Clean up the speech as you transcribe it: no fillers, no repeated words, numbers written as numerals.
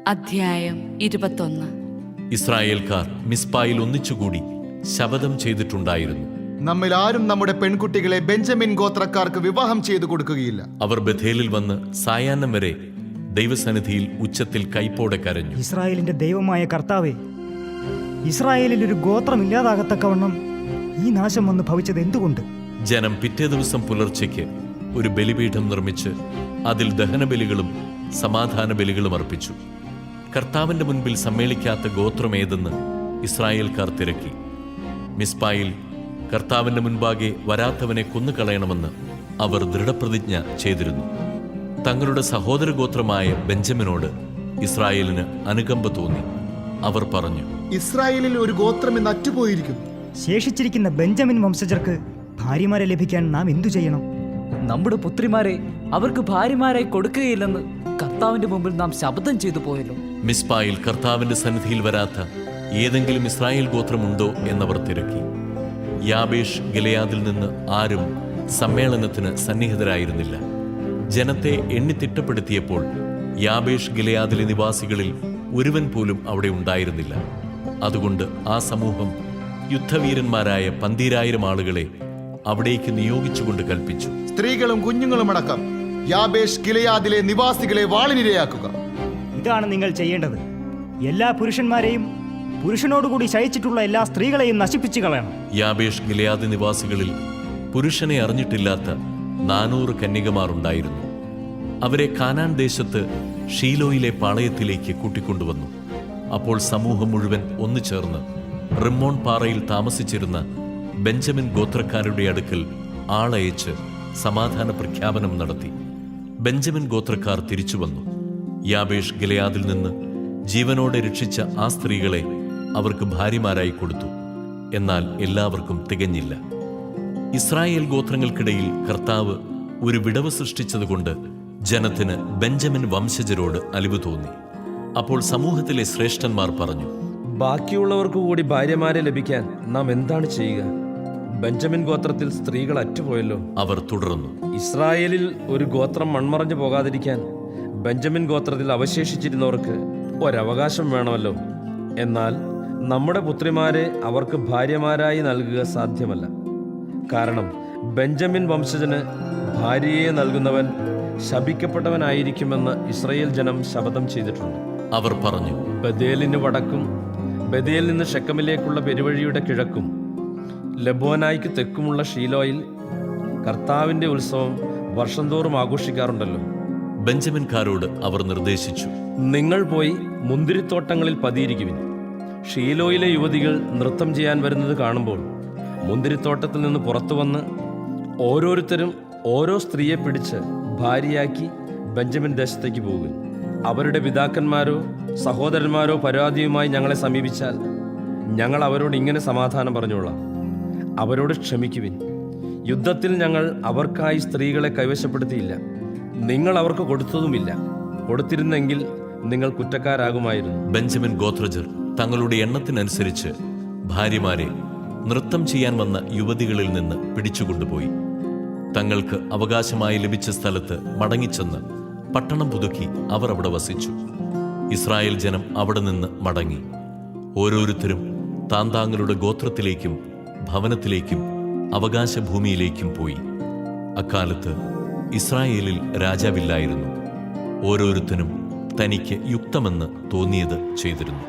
അധ്യായം 21. ഇസ്രായേൽക്കാർ മിസ്പായിൽ ഒന്നിച്ചുകൂടി ശപഥം ചെയ്തിട്ടുണ്ടായിരുന്നു. നമ്മിൽ ആരും നമ്മുടെ പെൺകുട്ടികളെ ബെഞ്ചമിൻ ഗോത്രക്കാർക്ക് വിവാഹം ചെയ്തു കൊടുക്കുകയില്ല. അവർ ബഥേലിൽ വന്ന് സായാഹ്നം വരെ ദൈവസന്നിധിയിൽ ഉച്ചത്തിൽ കൈപ്പോടെ കരഞ്ഞു. ഇസ്രായേലിന്റെ ദൈവമായ കർത്താവേ, ഇസ്രായേലിൽ ഒരു ഗോത്രം ഇല്ലാതാകത്തക്കവണ്ണം ഈ നാശം വന്ന് ഭവിച്ചത് എന്തുകൊണ്ട്? ജനം പിറ്റേ ദിവസം പുലർച്ചയ്ക്ക് ഒരു ബലിപീഠം നിർമ്മിച്ച് അതിൽ ദഹനബലികളും സമാധാന ബലികളും അർപ്പിച്ചു. കർത്താവിന്റെ മുൻപിൽ സമ്മേളിക്കാത്ത ഗോത്രമേതെന്ന് ഇസ്രായേൽക്കാർ തിരക്കി. മിസ്പായിൽ കർത്താവിന്റെ മുൻപാകെ വരാത്തവനെ കൊന്നുകളയണമെന്ന് അവർ ദൃഢപ്രതിജ്ഞ ചെയ്തിരുന്നു. തങ്ങളുടെ സഹോദര ഗോത്രമായ ബെഞ്ചമിനോട് ഇസ്രായേലിന് അനുകമ്പ തോന്നി. അവർ പറഞ്ഞു, ഇസ്രായേലിൽ ഒരു ഗോത്രം ഇന്ന് അറ്റുപോയിരിക്കും. ശേഷിച്ചിരിക്കുന്ന ബെഞ്ചമിൻ വംശജർക്ക് ഭാര്യമാരെ ലഭിക്കാൻ നാം എന്തു ചെയ്യണം? നമ്മുടെ പുത്രിമാരെ അവർക്ക് ഭാര്യമാരായി കൊടുക്കുകയില്ലെന്ന് കർത്താവിന്റെ മുമ്പിൽ നാം ശപഥം ചെയ്തു പോയല്ലോ. മിസ്പായിൽ കർത്താവിന്റെ സന്നിധിയിൽ വരാത്ത ഏതെങ്കിലും ഇസ്രായേൽ ഗോത്രമുണ്ടോ എന്നവർ തിരക്കി. യാബേഷ് ഗിലെയാദിൽ നിന്ന് ആരും സമ്മേളനത്തിന് സന്നിഹിതരായിരുന്നില്ല. ജനത്തെ എണ്ണിത്തിട്ടപ്പെടുത്തിയപ്പോൾ യാബേഷ് ഗിലെയാദിലെ നിവാസികളിൽ ഒരുവൻ പോലും അവിടെ ഉണ്ടായിരുന്നില്ല. അതുകൊണ്ട് ആ സമൂഹം യുദ്ധവീരന്മാരായ 12,000 ആളുകളെ അവിടേക്ക് നിയോഗിച്ചുകൊണ്ട് കൽപ്പിച്ചു, സ്ത്രീകളും കുഞ്ഞുങ്ങളും അടക്കം യാബേഷ് ഗിലെയാദിലെ നിവാസികളെ വാളിനിരയാക്കുക. ഇതാണ് നിങ്ങൾ ചെയ്യേണ്ടത്. എല്ലാ പുരുഷന്മാരെയും പുരുഷനോടുകൂടി ശയിച്ചിട്ടുള്ള എല്ലാ സ്ത്രീകളെയും നശിപ്പിച്ചു കളയണം. യാബേഷ് ഗിലെയാദ് നിവാസികളിൽ പുരുഷനെ അറിഞ്ഞിട്ടില്ലാത്ത 400 കന്യകമാർ ഉണ്ടായിരുന്നു. അവരെ കാനാൻ ദേശത്ത് ഷീലോയിലെ പാളയത്തിലേക്ക് കൂട്ടിക്കൊണ്ടുവന്നു. അപ്പോൾ സമൂഹം മുഴുവൻ ഒന്നു ചേർന്ന് റിമ്മോൺ പാറയിൽ താമസിച്ചിരുന്ന ബെഞ്ചമിൻ ഗോത്രക്കാരുടെ അടുക്കൽ ആളയച്ച് സമാധാന പ്രഖ്യാപനം നടത്തി. ബെഞ്ചമിൻ ഗോത്രക്കാർ തിരിച്ചു വന്നു. യാബേഷ് ഗിലെയാദിൽ നിന്ന് ജീവനോടെ രക്ഷിച്ച ആ സ്ത്രീകളെ അവർക്ക് ഭാര്യമാരായി കൊടുത്തു. എന്നാൽ എല്ലാവർക്കും തികഞ്ഞില്ല. ഇസ്രായേൽ ഗോത്രങ്ങൾക്കിടയിൽ കർത്താവ് ഒരു വിടവ് സൃഷ്ടിച്ചതുകൊണ്ട് ജനത്തിന് ബെഞ്ചമിൻ വംശജരോട് അലിവ് തോന്നി. അപ്പോൾ സമൂഹത്തിലെ ശ്രേഷ്ഠന്മാർ പറഞ്ഞു, ബാക്കിയുള്ളവർക്ക് കൂടി ഭാര്യമാരെ ലഭിക്കാൻ നാം എന്താണ് ചെയ്യുക? ബെഞ്ചമിൻ ഗോത്രത്തിൽ സ്ത്രീകൾ അറ്റുപോയല്ലോ. അവർ തുടർന്നു, ഇസ്രായേലിൽ ഒരു ഗോത്രം മൺമറഞ്ഞു പോകാതിരിക്കാൻ ബെഞ്ചമിൻ ഗോത്രത്തിൽ അവശേഷിച്ചിരുന്നവർക്ക് ഒരവകാശം വേണമല്ലോ. എന്നാൽ നമ്മുടെ പുത്രിമാരെ അവർക്ക് ഭാര്യമാരായി നൽകുക സാധ്യമല്ല. കാരണം ബെഞ്ചമിൻ വംശജന് ഭാര്യയെ നൽകുന്നവൻ ശപിക്കപ്പെട്ടവനായിരിക്കുമെന്ന് ഇസ്രായേൽ ജനം ശപഥം ചെയ്തിട്ടുണ്ട്. അവർ പറഞ്ഞു, ബഥേലിന് വടക്കും ബഥേലിൽ നിന്ന് ശെക്കമിലേക്കുള്ള പെരുവഴിയുടെ കിഴക്കും ലബോനായിക്ക് തെക്കുമുള്ള ഷീലോയിൽ കർത്താവിന്റെ ഉത്സവം വർഷം തോറും ആഘോഷിക്കാറുണ്ടല്ലോ. ബെഞ്ചമിൻകാരോട് അവർ നിർദ്ദേശിച്ചു, നിങ്ങൾ പോയി മുന്തിരിത്തോട്ടങ്ങളിൽ പതിയിരിക്കുവിൻ. ഷീലോയിലെ യുവതികൾ നൃത്തം ചെയ്യാൻ വരുന്നത് കാണുമ്പോൾ മുന്തിരിത്തോട്ടത്തിൽ നിന്ന് പുറത്തു വന്ന് ഓരോരുത്തരും ഓരോ സ്ത്രീയെ പിടിച്ച് ഭാര്യയാക്കി ബെഞ്ചമിൻ ദേശത്തേക്ക് പോകുവിൻ. അവരുടെ പിതാക്കന്മാരോ സഹോദരന്മാരോ പരാതിയുമായി ഞങ്ങളെ സമീപിച്ചാൽ ഞങ്ങൾ അവരോട് ഇങ്ങനെ സമാധാനം പറഞ്ഞോളാം, അവരോട് ക്ഷമിക്കുവിൻ. യുദ്ധത്തിൽ ഞങ്ങൾ അവർക്കായി സ്ത്രീകളെ കൈവശപ്പെടുത്തിയില്ല, നിങ്ങൾ അവർക്ക് കൊടുത്തതുമില്ല. കൊടുത്തിരുന്നെങ്കിൽ നിങ്ങൾ കുറ്റക്കാരാകുമായിരുന്നു. ബെഞ്ചമിൻ ഗോത്രജർ തങ്ങളുടെ എണ്ണത്തിനനുസരിച്ച് ഭാര്യമാരെ നൃത്തം ചെയ്യാൻ വന്ന യുവതികളിൽ നിന്ന് പിടിച്ചുകൊണ്ടുപോയി. തങ്ങൾക്ക് അവകാശമായി ലഭിച്ച സ്ഥലത്ത് മടങ്ങിച്ചെന്ന് പട്ടണം പുതുക്കി അവർ അവിടെ വസിച്ചു. ഇസ്രായേൽ ജനം അവിടെ നിന്ന് മടങ്ങി. ഓരോരുത്തരും താന്താങ്ങളുടെ ഗോത്രത്തിലേക്കും ഭവനത്തിലേക്കും അവകാശഭൂമിയിലേക്കും പോയി. അക്കാലത്ത് ഇസ്രായേലിൽ രാജാവില്ലായിരുന്നു. ഓരോരുത്തനും തനിക്ക് യുക്തമെന്ന് തോന്നിയത് ചെയ്തിരുന്നു.